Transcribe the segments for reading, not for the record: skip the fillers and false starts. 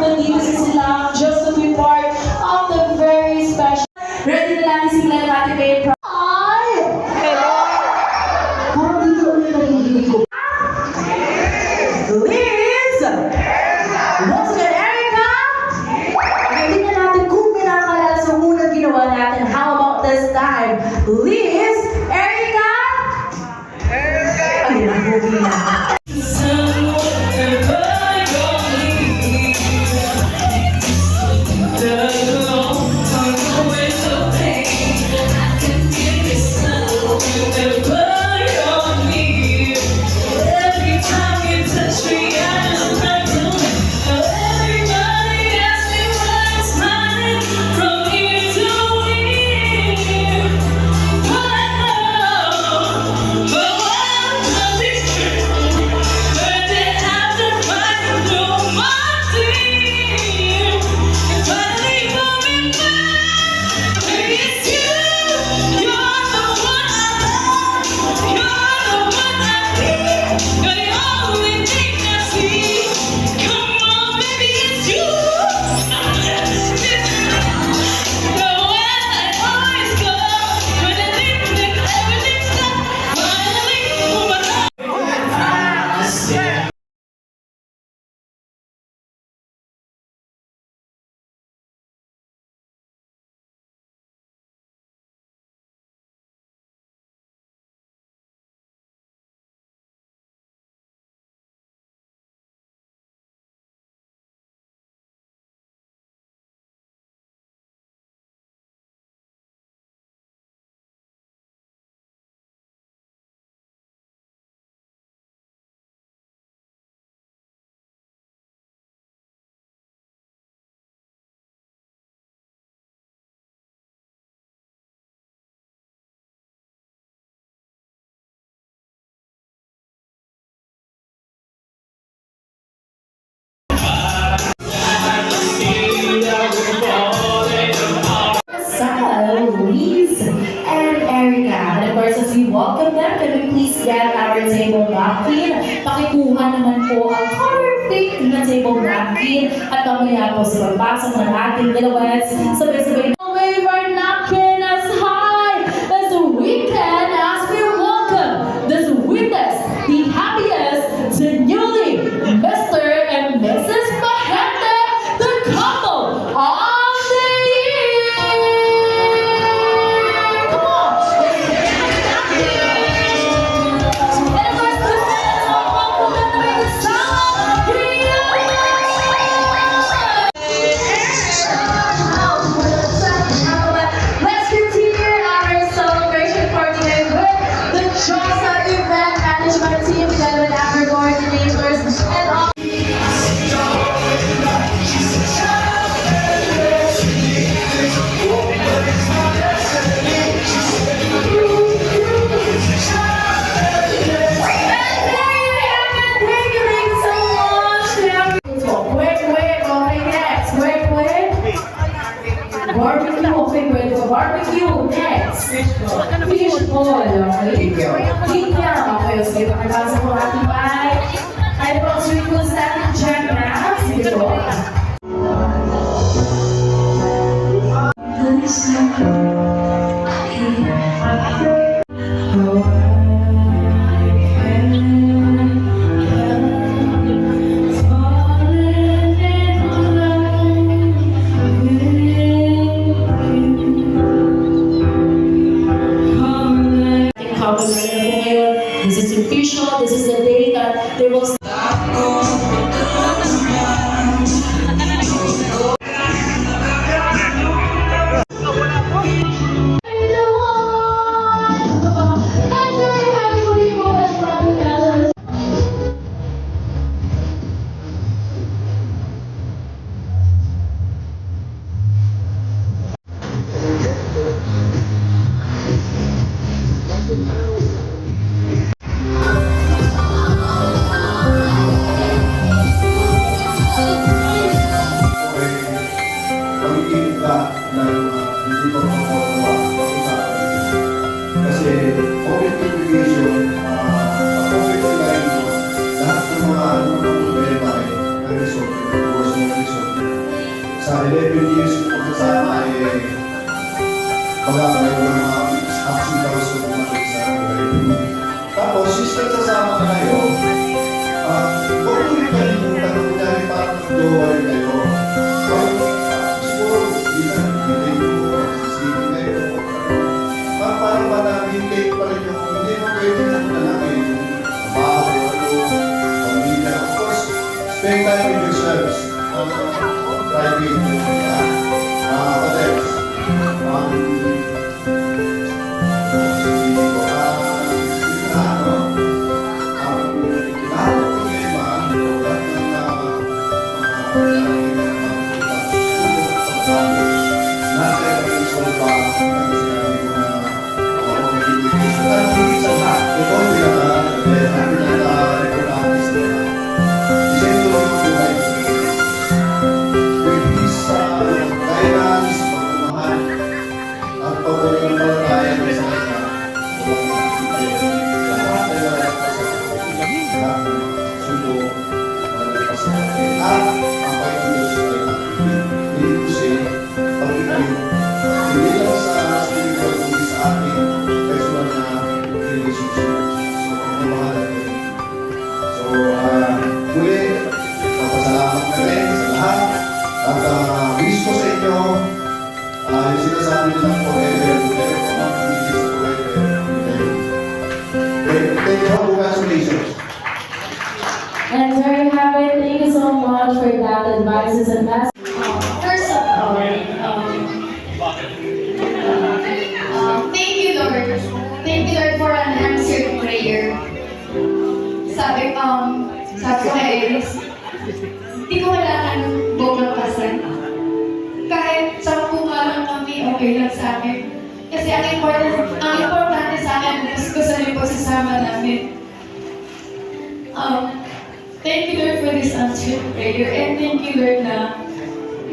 nandito sa silang just to be part of the very special. Ready na lang si Glenn Ate Babe. Ay! Hello! Parang dito ulit narinig ko. Liz! Once again, Erica! Okay, tingnan natin kung may nakakalala sa unang ginawa natin. How about this time? Liz! Erica! Ayun, ang movie na. Louise and Erica. And of course, as we welcome them, can we please get our table napkin? Pakikuha naman po ang perfect na table napkin at mamaya po sa pagpasok ng ating dalawat, sabay-sabay na wave our napkin as high as we can as we welcome the sweetest, the happiest, the newly Mr. and Mrs. Pahente, the couple of the year! Come on! And of course, this is our welcome to the summer Let's continue our celebration party with the Chosa Event Management Team together with our coordinators and all. Barbecue next. Fish ball, okay? Linya, okay. Sige, pakipasa po ating bye. Ay po, sweet food static check na. Sige po. This is official. This is the day that they will kayo with yourselves. Driving. Hotels. Muli, papasalamat na rin sa lahat. At wish ko sa inyo, yung sinasabi nilang forever, thank you, congratulations. And very happy. Thank you so much for that advices and messages. First of all, thank you, Lord. Thank you, Lord, for an answered prayer. Sabi ko kay Eris, hindi ko kailangan bukang pasan. Kahit sa lang kami, okay lang sa akin. Kasi ang importante sa akin, gusto ko sa yung pagsasama namin. Thank you, Lord, for this answered prayer. And thank you, Lord, na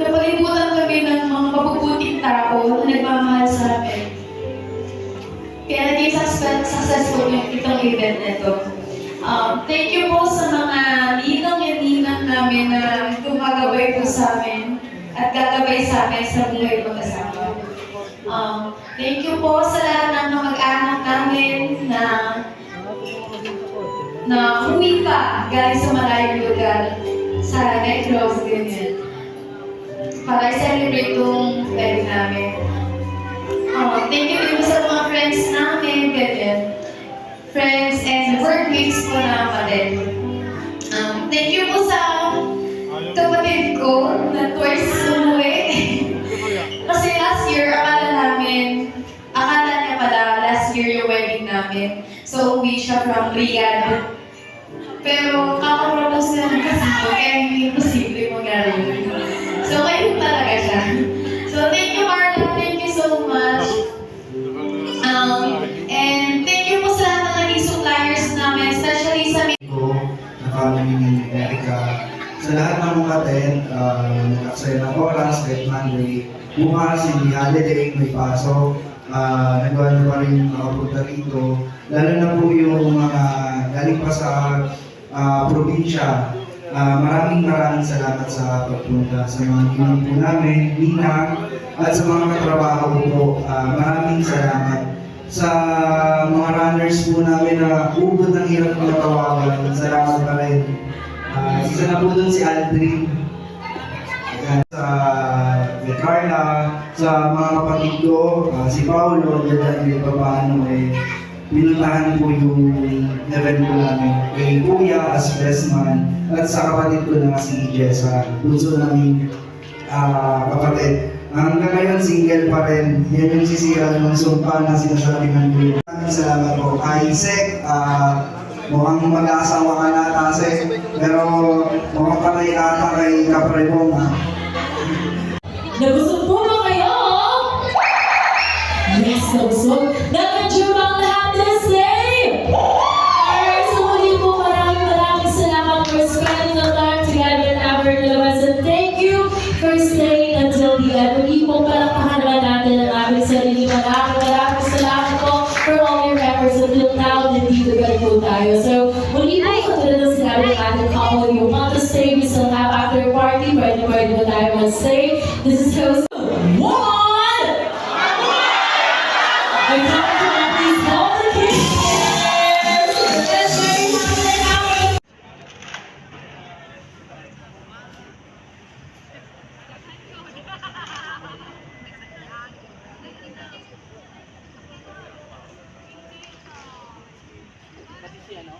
napalibutan kami ng mga mabubuting tao na nagmamahal sa amin. Kaya naging successful itong event na ito. Thank you po sa mga ninong and ninang namin na gumagabay po sa amin at gagabay sa amin sa buhay magkasama. Thank you po sa lahat ng mga mag-anak namin na uwi pa galing sa malayong lugar sa Negros, ganyan. Para i-celebrate itong wedding namin. Thank you din sa mga friends namin, ganyan. Friends and workmates ko na pa din. Thank you po sa kapatid ko na twice umuwi. Kasi last year, akala niya pala last year yung wedding namin. So, uwi siya from Riyadh. Pero, kakapropose na lang kasi ko, kaya hindi posible mangyari yun. So, kayo talaga siya. So, thank you, Marla. Thank you so much. And thank you po sa lahat ng naging suppliers namin, especially sa na family ni Erica. Sa lahat ng mga nag-aksaya ng oras, kahit Monday, bukas, hindi holiday, may pasok, nagwala pa rin makapunta rito. Lalo na po yung mga galing pa sa probinsya. Maraming salamat sa pagpunta sa mga ginang po namin, Nina, at sa mga katrabaho po. Maraming salamat sa mga runners po namin na ubod ng hirap na tawagan. Salamat pa rin. Isa na po dun si Aldrin. Sa Carla, sa mga kapatid ko, si Paolo, dyan pa paano pinuntahan po yung event ko namin kay Kuya as best man at sa kapatid ko na si Jessa, bunso namin kapatid. Hanggang ngayon, single pa rin. Yan yung sisira ng sumpa na sinasabi ng Kuya. Maraming salamat po. Kay Sek, mukhang mag-aasawa ka na Tasek, pero mukhang patay ata kay Kaprebong. nagusog po ba kayo? Yes, nagusog. Nag-adjure ang lahat na same! Alright, so muli po maraming salamat for spending the time together in our lovers. And thank you for staying until the end. Muli po palakpahan naman natin ang aming sarili. Maraming salamat po for all your efforts until now. Nandito ganun po tayo. So, muli po katulad ng sinabi ng ating couple, you want to stay, we still have after party. Pwede po tayo mag-stay. This is host one! And come to please hold the kids! Let's very happy. Kasi siya, no?